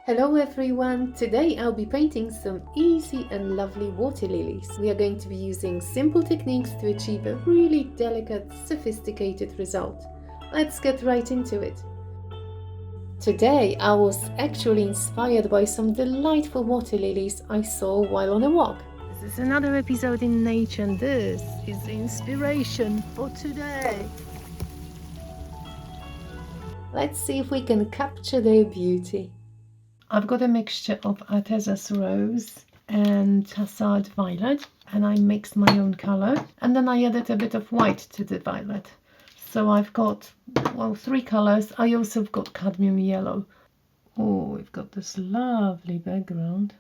Hello everyone! Today I'll be painting some easy and lovely water lilies. We are going to be using simple techniques to achieve a really delicate, sophisticated result. Let's get right into it. Today I was actually inspired by some delightful water lilies I saw while on a walk. This is another episode in nature and this is the inspiration for today. Let's see if we can capture their beauty. I've got a mixture of Arteza's Rose and Hazard Violet, and I mixed my own color, and then I added a bit of white to the violet. So I've got, well, 3 colors. I also have got cadmium yellow. Oh, we've got this lovely background.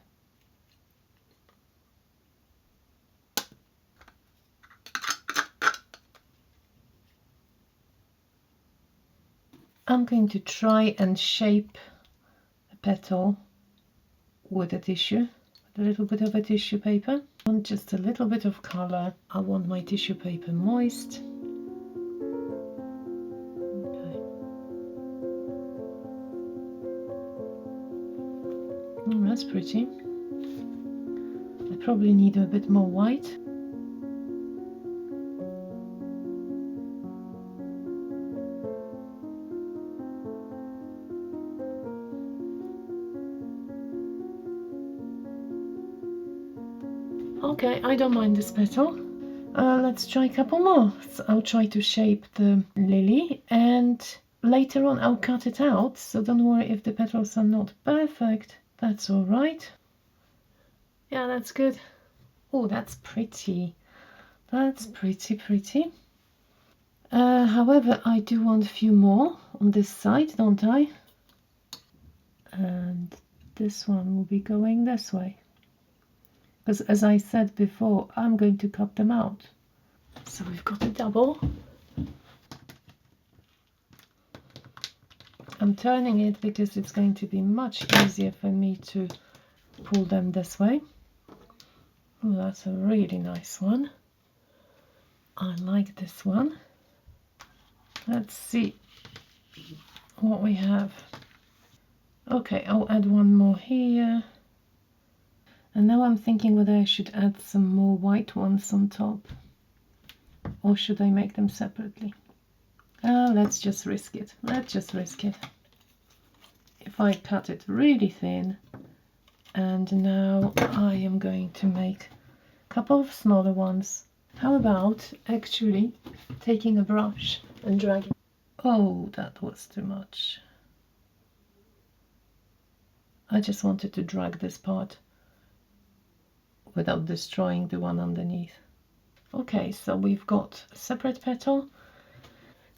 I'm going to try and shape a petal with a tissue, with a little bit of a tissue paper. I want just a little bit of color. I want my tissue paper moist. Okay. That's pretty. I probably need a bit more white. Okay, I don't mind this petal. Let's try a couple more. So I'll try to shape the lily and later on I'll cut it out, so don't worry if the petals are not perfect. That's all right. Yeah, that's good. Oh, that's pretty. That's pretty. However, I do want a few more on this side, don't I? And this one will be going this way. Because as I said before, I'm going to cut them out. So we've got a double. I'm turning it because it's going to be much easier for me to pull them this way. Oh, that's a really nice one. I like this one. Let's see what we have. Okay, I'll add one more here. And now I'm thinking whether I should add some more white ones on top, or should I make them separately? Let's just risk it. Let's just risk it. If I cut it really thin, and now I am going to make a couple of smaller ones. How about actually taking a brush and dragging? Oh, that was too much. I just wanted to drag this part without destroying the one underneath. Okay, so we've got a separate petal,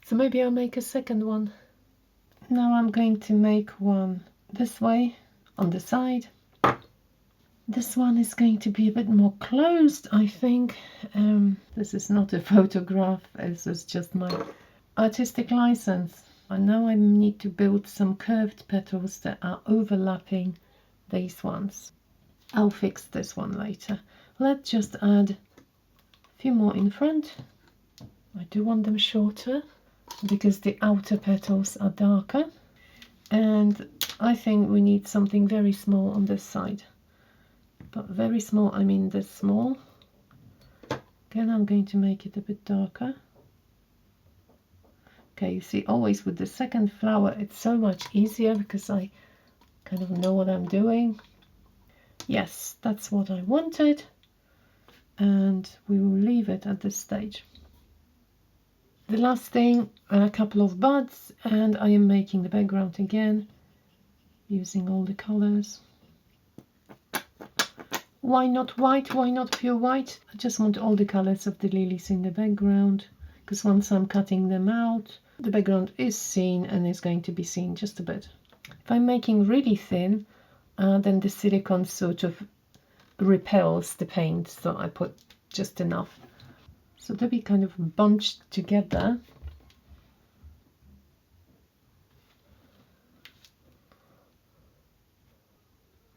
so maybe I'll make a second one. Now I'm going to make one this way on the side. This one is going to be a bit more closed, I think. This is not a photograph, this is just my artistic license. And now I need to build some curved petals that are overlapping these ones. I'll fix this one later. Let's just add a few more in front. I do want them shorter because the outer petals are darker. And I think we need something very small on this side. But very small, I mean this small. Again, I'm going to make it a bit darker. Okay, you see, always with the second flower, it's so much easier because I kind of know what I'm doing. Yes, that's what I wanted, and we will leave it at this stage. The last thing, a couple of buds, and I am making the background again using all the colors. Why not white? Why not pure white? I just want all the colors of the lilies in the background, because once I'm cutting them out, the background is seen and is going to be seen just a bit. If I'm making really thin, then the silicone sort of repels the paint, so I put just enough. So they'll be kind of bunched together.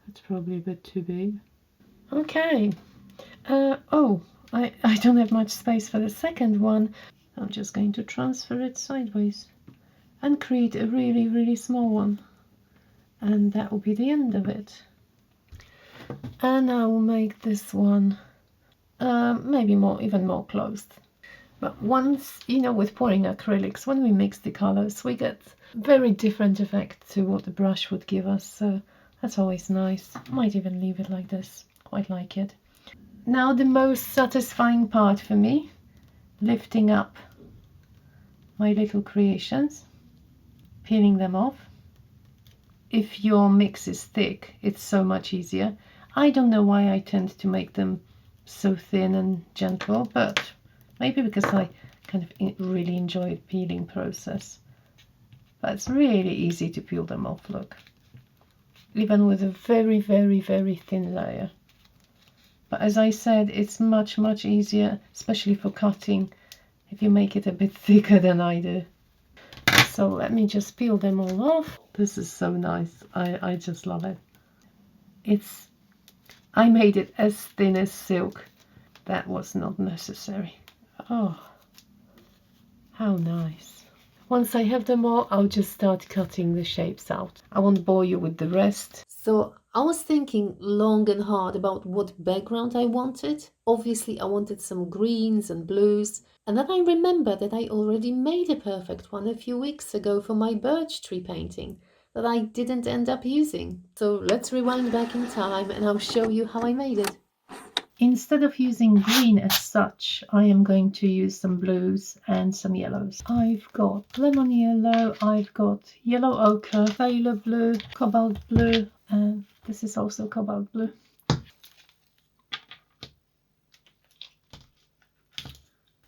That's probably a bit too big. Okay. Oh, I don't have much space for the second one. I'm just going to transfer it sideways and create a really small one. And that will be the end of it. And I will make this one maybe even more closed. But once, you know, with pouring acrylics, when we mix the colors, we get very different effect to what the brush would give us. So that's always nice. Might even leave it like this. Quite like it. Now the most satisfying part for me, lifting up my little creations, peeling them off. If your mix is thick, it's so much easier. I don't know why I tend to make them so thin and gentle, but maybe because I kind of really enjoy the peeling process. But it's really easy to peel them off, look. Even with a very, very, very thin layer. But as I said, it's much, much easier, especially for cutting, if you make it a bit thicker than I do. So let me just peel them all off. This is so nice. I just love it. I made it as thin as silk. That was not necessary. Oh, how nice. Once I have them all, I'll just start cutting the shapes out. I won't bore you with the rest. So I was thinking long and hard about what background I wanted. Obviously I wanted some greens and blues, and then I remembered that I already made a perfect one a few weeks ago for my birch tree painting that I didn't end up using. So let's rewind back in time and I'll show you how I made it. Instead of using green as such, I am going to use some blues and some yellows. I've got lemon yellow, I've got yellow ochre, phthalo blue, cobalt blue, and this is also cobalt blue.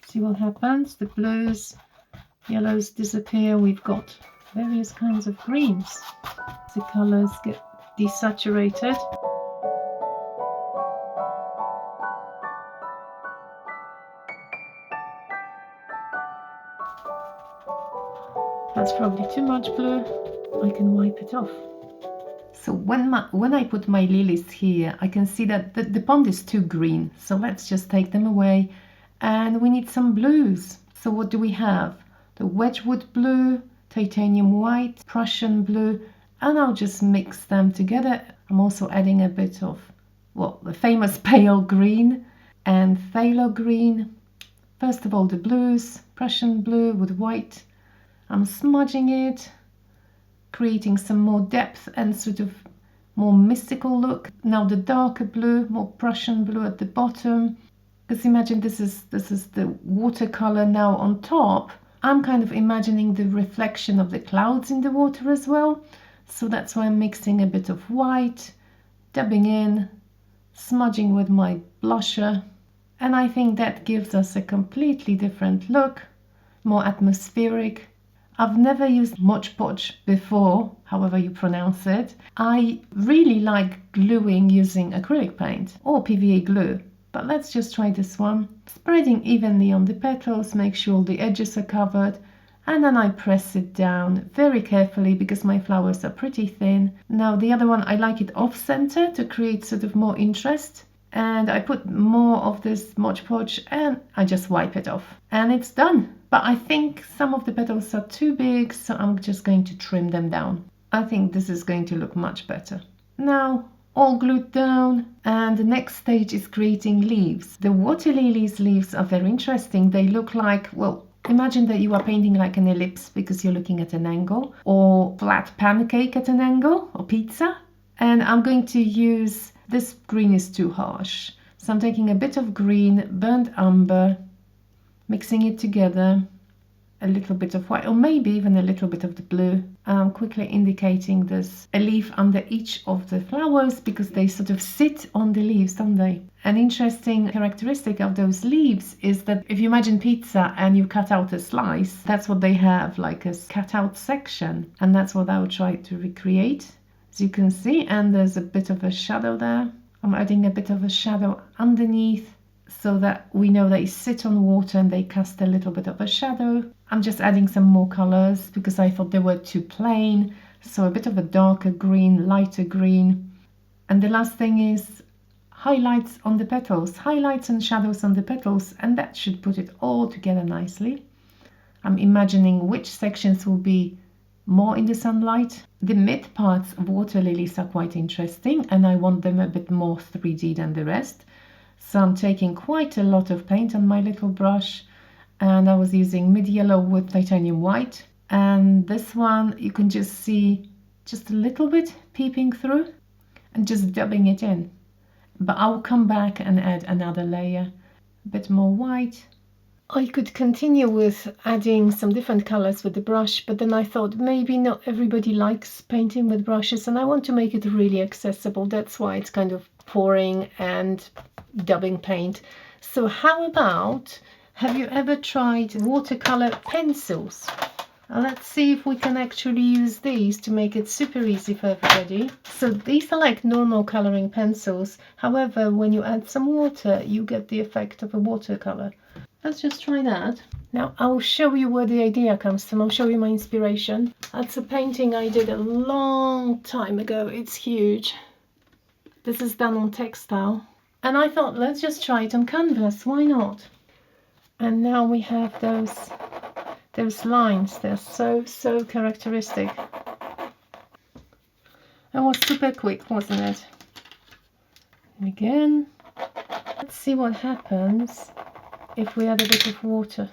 See what happens? The blues, yellows disappear. We've got various kinds of greens. The colors get desaturated. That's probably too much blue. I can wipe it off. So when I put my lilies here, I can see that the pond is too green. So let's just take them away. And we need some blues. So what do we have? The Wedgwood blue, titanium white, Prussian blue, and I'll just mix them together. I'm also adding a bit of, well, the famous pale green and phthalo green. First of all, the blues, Prussian blue with white. I'm smudging it, creating some more depth and sort of more mystical look. Now the darker blue, more Prussian blue at the bottom. Because imagine this is the watercolor now on top. I'm kind of imagining the reflection of the clouds in the water as well. So that's why I'm mixing a bit of white, dabbing in, smudging with my blusher. And I think that gives us a completely different look, more atmospheric. I've never used Mod Podge before, however you pronounce it. I really like gluing using acrylic paint or PVA glue, but let's just try this one. Spreading evenly on the petals, make sure all the edges are covered, and then I press it down very carefully because my flowers are pretty thin. Now the other one, I like it off center to create sort of more interest. And I put more of this Mod Podge and I just wipe it off and it's done. But I think some of the petals are too big, so I'm just going to trim them down. I think this is going to look much better. Now all glued down, and the next stage is creating leaves. The water lilies leaves are very interesting. They look like, well, imagine that you are painting like an ellipse because you're looking at an angle, or flat pancake at an angle, or pizza. And I'm going to use, this green is too harsh, so I'm taking a bit of green, burnt umber, mixing it together, a little bit of white, or maybe even a little bit of the blue. I'm quickly indicating there's a leaf under each of the flowers because they sort of sit on the leaves, don't they? An interesting characteristic of those leaves is that if you imagine pizza and you cut out a slice, that's what they have, like a cut out section, and that's what I'll try to recreate. As you can see, and there's a bit of a shadow there. I'm adding a bit of a shadow underneath so that we know they sit on water and they cast a little bit of a shadow. I'm just adding some more colors because I thought they were too plain. So a bit of a darker green, lighter green. And the last thing is highlights on the petals, highlights and shadows on the petals, and that should put it all together nicely. I'm imagining which sections will be more in the sunlight. The mid parts of water lilies are quite interesting, and I want them a bit more 3D than the rest. So I'm taking quite a lot of paint on my little brush, and I was using mid yellow with titanium white. And this one you can just see just a little bit peeping through, and just dabbing it in. But I'll come back and add another layer, a bit more white. I could continue with adding some different colors with the brush, but then I thought maybe not everybody likes painting with brushes, and I want to make it really accessible. That's why it's kind of pouring and dabbing paint. So how about, have you ever tried watercolor pencils? Let's see if we can actually use these to make it super easy for everybody. So these are like normal coloring pencils. However, when you add some water, you get the effect of a watercolor. Let's just try that. Now I'll show you where the idea comes from. I'll show you my inspiration. That's a painting I did a long time ago. It's huge. This is done on textile. And I thought, let's just try it on canvas. Why not? And now we have those lines. They're so characteristic. That was super quick, wasn't it? And again, let's see what happens if we add a bit of water.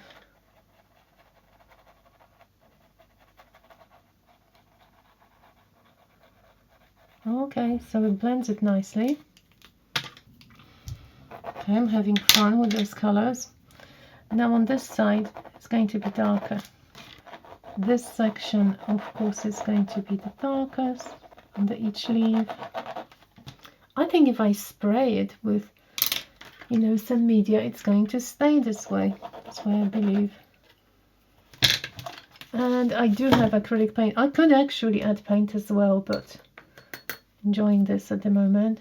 Okay, so it blends it nicely. Okay, I'm having fun with those colors. Now on this side, it's going to be darker. This section, of course, is going to be the darkest under each leaf. I think if I spray it with, some media, it's going to stay this way. That's what I believe. And I do have acrylic paint. I could actually add paint as well, but enjoying this at the moment.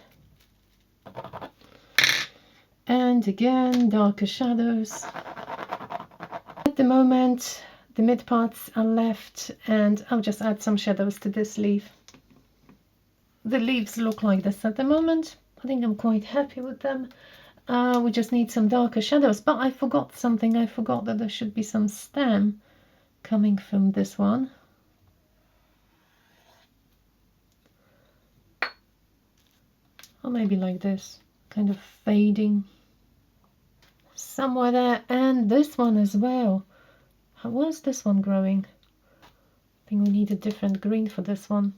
And again, darker shadows. At the moment, the mid parts are left, and I'll just add some shadows to this leaf. The leaves look like this at the moment. I think I'm quite happy with them. We just need some darker shadows, but I forgot something. I forgot that there should be some stem coming from this one. Or maybe like this, kind of fading somewhere there. And this one as well. Where's this one growing? I think we need a different green for this one.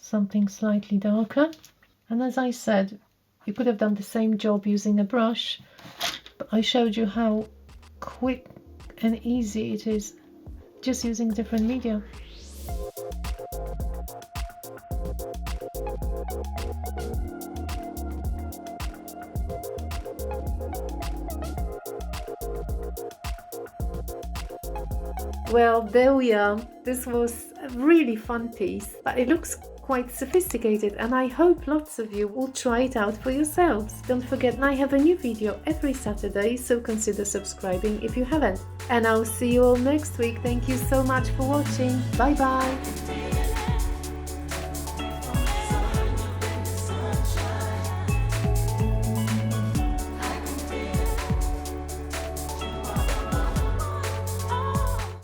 Something slightly darker. And as I said, you could have done the same job using a brush, but I showed you how quick and easy it is just using different media. Well, there we are. This was a really fun piece, but it looks quite sophisticated, and I hope lots of you will try it out for yourselves. Don't forget, I have a new video every Saturday, so consider subscribing if you haven't. And I'll see you all next week. Thank you so much for watching. Bye bye.